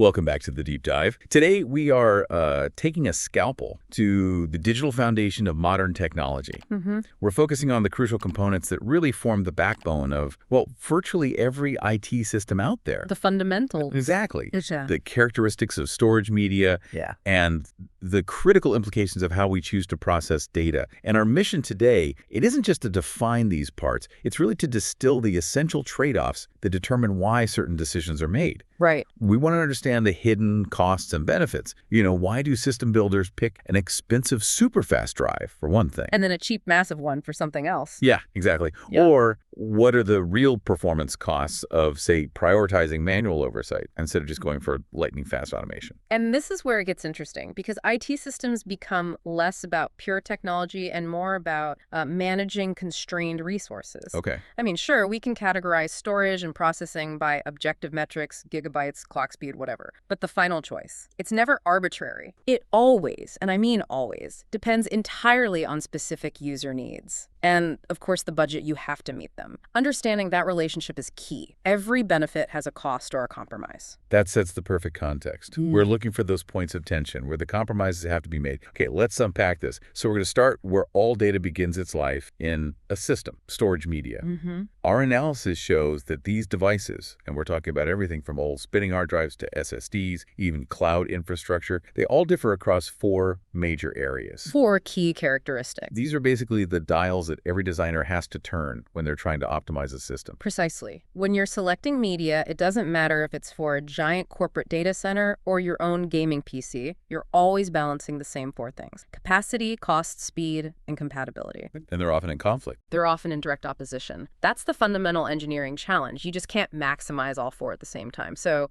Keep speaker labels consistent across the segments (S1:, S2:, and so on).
S1: Welcome back to the Deep Dive. Today, we are taking a scalpel to the digital foundation of modern technology. We're focusing on the crucial components that really form the backbone of, well, virtually every IT system out there.
S2: The fundamentals.
S1: Exactly.
S2: Yeah.
S1: The characteristics of storage media and the critical implications of how we choose to process data. And our mission today, it isn't just to define these parts. It's really to distill the essential trade-offs that determine why certain decisions are made.
S2: Right.
S1: We want to understand the hidden costs and benefits. You know, why do system builders pick an expensive superfast drive, for one thing?
S2: And then a cheap massive one for something else.
S1: Yeah, exactly.
S2: Yeah.
S1: Or what are the real performance costs of, say, prioritizing manual oversight instead of just going for lightning-fast automation?
S2: And this is where it gets interesting, because IT systems become less about pure technology and more about managing constrained resources.
S1: Okay.
S2: I mean, sure, we can categorize storage and processing by objective metrics, gigabytes, clock speed, whatever. But the final choice, it's never arbitrary. It always, and I mean always, depends entirely on specific user needs. And, of course, the budget, you have to meet them. Understanding that relationship is key. Every benefit has a cost or a compromise.
S1: That sets the perfect context. We're looking for those points of tension where the compromises have to be made. Okay, let's unpack this. So we're going to start where all data begins its life in a system, storage media. Our analysis shows that these devices, and we're talking about everything from old spinning hard drives to SSDs, even cloud infrastructure, they all differ across 4 major areas.
S2: 4 key characteristics.
S1: These are basically the dials that every designer has to turn when they're trying to optimize a system.
S2: Precisely. When you're selecting media, it doesn't matter if it's for a giant corporate data center or your own gaming PC. You're always balancing the same 4 things: capacity, cost, speed, and compatibility.
S1: And they're often in conflict.
S2: They're often in direct opposition. That's the fundamental engineering challenge. You just can't maximize all 4 at the same time. So,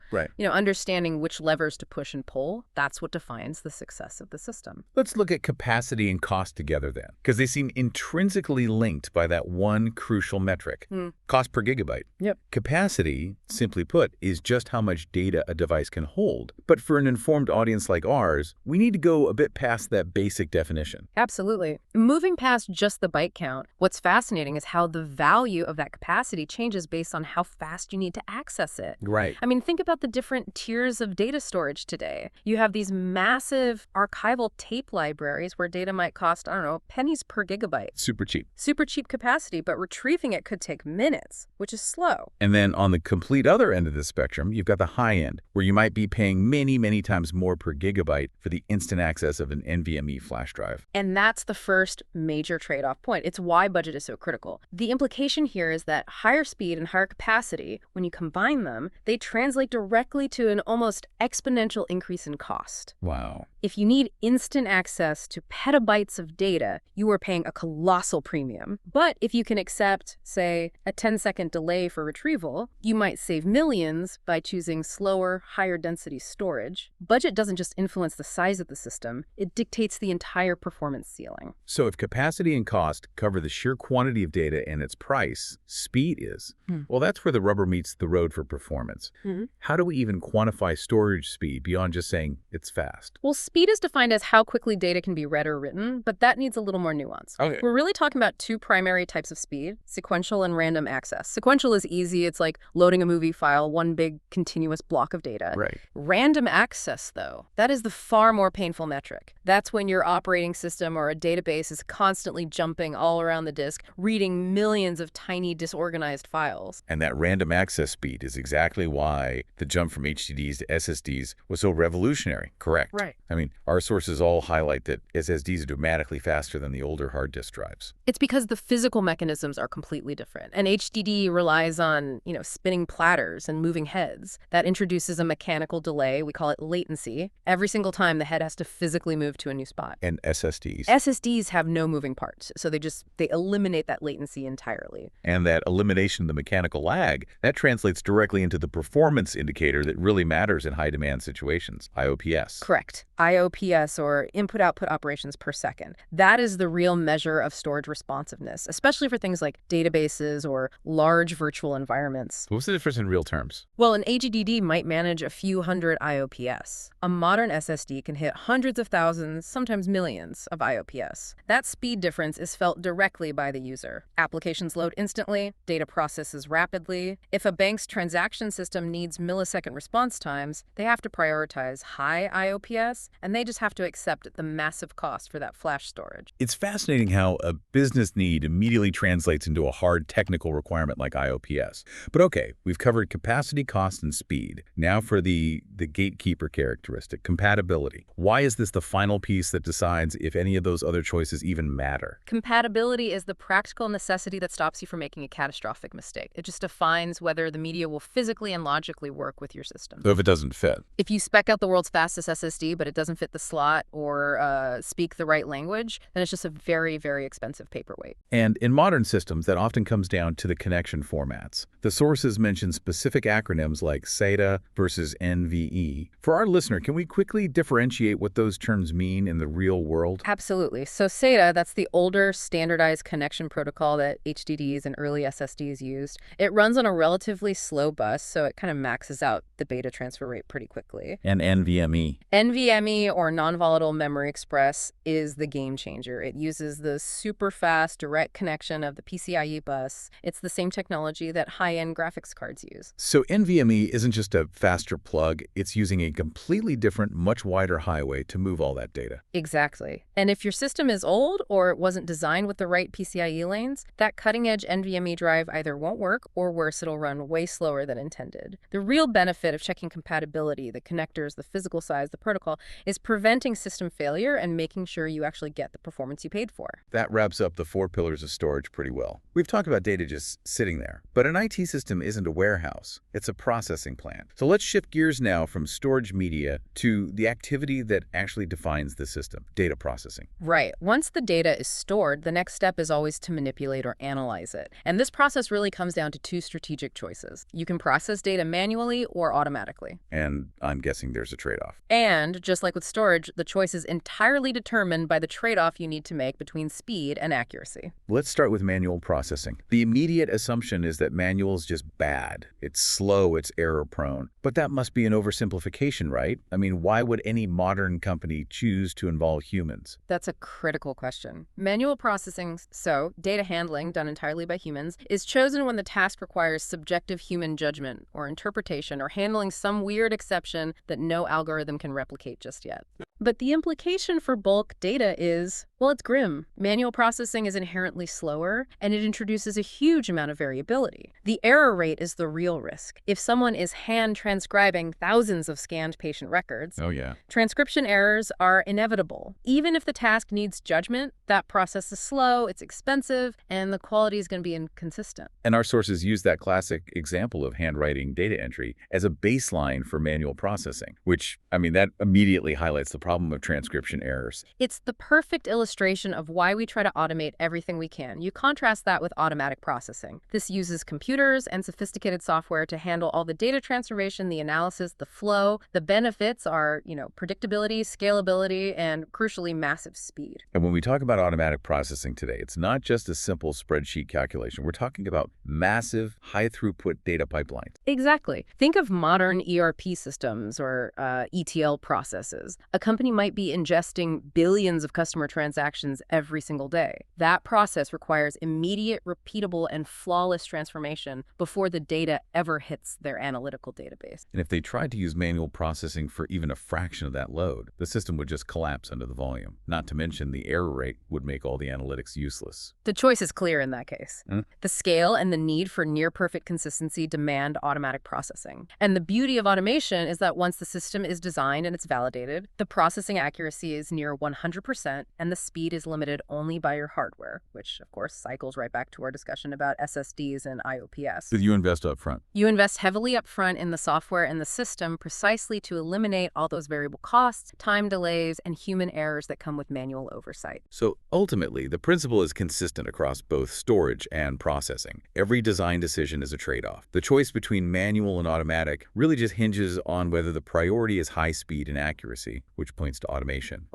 S2: understanding which levers to push and pull, that's what defines the success of the system.
S1: Let's look at capacity and cost together then, because they seem intrinsically linked by that one crucial metric, cost per gigabyte. Capacity, simply put, is just how much data a device can hold. But for an informed audience like ours, we need to go a bit past that basic definition.
S2: Absolutely. Moving past just the byte count, what's fascinating is how the value of that capacity changes based on how fast you need to access it.
S1: Right.
S2: I mean, think about the different tiers of data storage today. You have these massive archival tape libraries where data might cost, I don't know, pennies per gigabyte.
S1: Super cheap.
S2: Super cheap capacity, but retrieving it could take minutes, which is slow.
S1: And then on the complete other end of the spectrum, you've got the high end, where you might be paying many, many times more per gigabyte for the instant access of an NVMe flash drive.
S2: And that's the first major trade-off point. It's why budget is so critical. The implication here is that higher speed and higher capacity, when you combine them, they translate directly to an almost exponential increase in cost.
S1: Wow.
S2: If you need instant access to petabytes of data, you are paying a colossal premium. But if you can accept, say, a 10-second delay for retrieval, you might save millions by choosing slower, higher density storage. Budget doesn't just influence the size of the system, it dictates the entire performance ceiling.
S1: So if capacity and cost cover the sheer quantity of data and its price, speed is. Well, that's where the rubber meets the road for performance. How do we even quantify storage speed beyond just saying it's fast?
S2: Well, speed is defined as how quickly data can be read or written, but that needs a little more nuance.
S1: Okay.
S2: We're really talking about 2 primary types of speed: sequential and random access. Sequential is easy. It's like loading a movie file, one big continuous block of data.
S1: Right.
S2: Random access, though, that is the far more painful metric. That's when your operating system or a database is constantly jumping all around the disk, reading millions of tiny disorganized files.
S1: And that random access speed is exactly why the jump from HDDs to SSDs was so revolutionary, correct?
S2: Right.
S1: I mean, our sources all highlight that SSDs are dramatically faster than the older hard disk drives.
S2: It's because the physical mechanisms are completely different. An HDD relies on, spinning platters and moving heads. That introduces a mechanical delay. We call it latency. Every single time the head has to physically move to a new spot.
S1: And SSDs.
S2: SSDs have no moving parts, so they eliminate that latency entirely.
S1: And that elimination of the mechanical lag, that translates directly into the performance indicator that really matters in high-demand situations, IOPS.
S2: Correct. IOPS, or input-output operations per second. That is the real measure of storage responsiveness, especially for things like databases or large virtual environments.
S1: What's the difference in real terms?
S2: Well, an HDD might manage a few hundred IOPS. A modern SSD can hit hundreds of thousands, sometimes millions, of IOPS. That speed difference is felt directly by the user. Applications load instantly, manually, data processes rapidly. If a bank's transaction system needs millisecond response times, they have to prioritize high IOPS, and they just have to accept the massive cost for that flash storage.
S1: It's fascinating how a business need immediately translates into a hard technical requirement like IOPS. But okay, we've covered capacity, cost, and speed. Now for the gatekeeper characteristic, compatibility. Why is this the final piece that decides if any of those other choices even matter?
S2: Compatibility is the practical necessity that stops you from making a catastrophic mistake. It just defines whether the media will physically and logically work with your system.
S1: So if it doesn't fit.
S2: If you spec out the world's fastest SSD, but it doesn't fit the slot or speak the right language, then it's just a very, very expensive paperweight.
S1: And in modern systems, that often comes down to the connection formats. The sources mention specific acronyms like SATA versus NVE. For our listener, can we quickly differentiate what those terms mean in the real world?
S2: Absolutely. So SATA, that's the older standardized connection protocol that HDDs and early SSDs used. It runs on a relatively slow bus, so it kind of maxes out the data transfer rate pretty quickly.
S1: And NVMe.
S2: NVMe, or non-volatile memory express, is the game changer. It uses the super fast direct connection of the PCIe bus. It's the same technology that high-end graphics cards use.
S1: So NVMe isn't just a faster plug, it's using a completely different, much wider highway to move all that data.
S2: Exactly. And if your system is old or it wasn't designed with the right PCIe lanes, that cutting-edge NVMe drive either won't work or worse, it'll run way slower than intended. The real benefit of checking compatibility, the connectors, the physical size, the protocol, is preventing system failure and making sure you actually get the performance you paid for.
S1: That wraps up the 4 pillars of storage pretty well. We've talked about data just sitting there, but an IT system isn't a warehouse. It's a processing plant. So let's shift gears now from storage media to the activity that actually defines the system, data processing.
S2: Right. Once the data is stored, the next step is always to manipulate or analyze it. And this process really comes down to 2 strategic choices. You can process data manually or automatically.
S1: And I'm guessing there's a trade-off.
S2: And just like with storage, the choice is entirely determined by the trade-off you need to make between speed and accuracy.
S1: Let's start with manual processing. The immediate assumption is that manual is just bad. It's slow, it's error-prone. But that must be an oversimplification, right? I mean, why would any modern company choose to involve humans?
S2: That's a critical question. Manual processing, so data handling done entirely by humans, is chosen when the task requires subjective human judgment or interpretation or handling some weird exception that no algorithm can replicate just yet. But the implication for bulk data is, well, it's grim. Manual processing is inherently slower, and it introduces a huge amount of variability. The error rate is the real risk. If someone is hand transcribing thousands of scanned patient records, transcription errors are inevitable. Even if the task needs judgment, that process is slow, it's expensive, and the quality is going to be inconsistent.
S1: And our sources use that classic example of handwriting data entry as a baseline for manual processing, which, I mean, that immediately highlights the problem of transcription errors.
S2: It's the perfect illustration of why we try to automate everything we can. You contrast that with automatic processing. This uses computers and sophisticated software to handle all the data transformation, the analysis, the flow. The benefits are, predictability, scalability, and crucially, massive speed.
S1: And when we talk about automatic processing today, it's not just a simple spreadsheet calculation. We're talking about massive, high-throughput data pipelines.
S2: Exactly. Think of modern ERP systems or ETL processes. A company might be ingesting billions of customer transactions every single day. That process requires immediate, repeatable, and flawless transformation before the data ever hits their analytical database.
S1: And if they tried to use manual processing for even a fraction of that load, the system would just collapse under the volume. Not to mention the error rate would make all the analytics useless.
S2: The choice is clear in that case. The scale and the need for near-perfect consistency demand automatic processing. And the beauty of automation is that once the system is designed and it's validated, the processing accuracy is near 100%, and the speed is limited only by your hardware, which, of course, cycles right back to our discussion about SSDs and IOPS.
S1: Did you invest up front?
S2: You invest heavily up front in the software and the system precisely to eliminate all those variable costs, time delays, and human errors that come with manual oversight.
S1: So ultimately, the principle is consistent across both storage and processing. Every design decision is a trade-off. The choice between manual and automatic really just hinges on whether the priority is high speed and accuracy, which points to automation.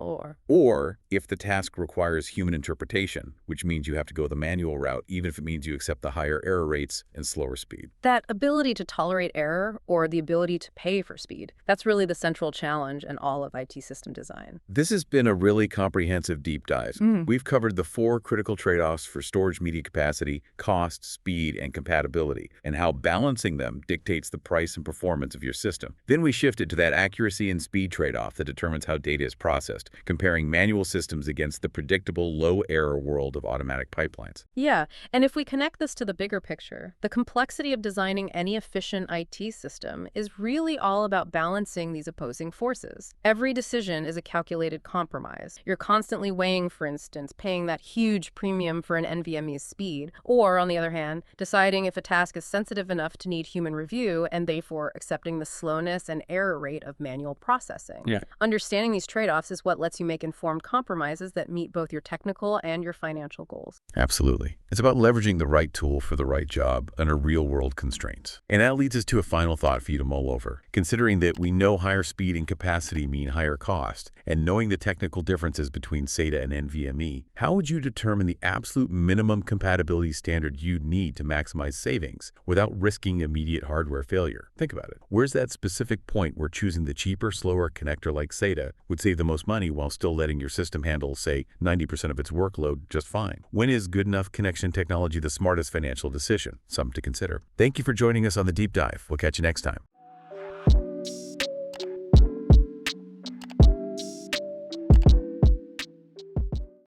S2: Or
S1: if the task requires human interpretation, which means you have to go the manual route, even if it means you accept the higher error rates and slower speed.
S2: that ability to tolerate error or the ability to pay for speed, that's really the central challenge in all of IT system design.
S1: This has been a really comprehensive deep dive. We've covered the 4 critical trade-offs for storage media capacity, cost, speed, and compatibility, and how balancing them dictates the price and performance of your system. Then we shifted to that accuracy and speed trade-off that determines how data is processed, comparing manual systems against the predictable low-error world of automatic pipelines.
S2: Yeah, and if we connect this to the bigger picture, the complexity of designing any efficient IT system is really all about balancing these opposing forces. Every decision is a calculated compromise. You're constantly weighing, for instance, paying that huge premium for an NVMe's speed, or, on the other hand, deciding if a task is sensitive enough to need human review and therefore accepting the slowness and error rate of manual processing.
S1: Yeah.
S2: Understanding these trade-offs is what lets you make informed compromises that meet both your technical and your financial goals.
S1: Absolutely. It's about leveraging the right tool for the right job under real-world constraints. And that leads us to a final thought for you to mull over. Considering that we know higher speed and capacity mean higher cost, and knowing the technical differences between SATA and NVMe, how would you determine the absolute minimum compatibility standard you'd need to maximize savings without risking immediate hardware failure? Think about it. Where's that specific point where choosing the cheaper, slower connector like SATA would save the most money while still letting your system handle, say, 90% of its workload just fine? When is good enough connection technology the smartest financial decision? Something to consider. Thank you for joining us on the Deep Dive. We'll catch you next time.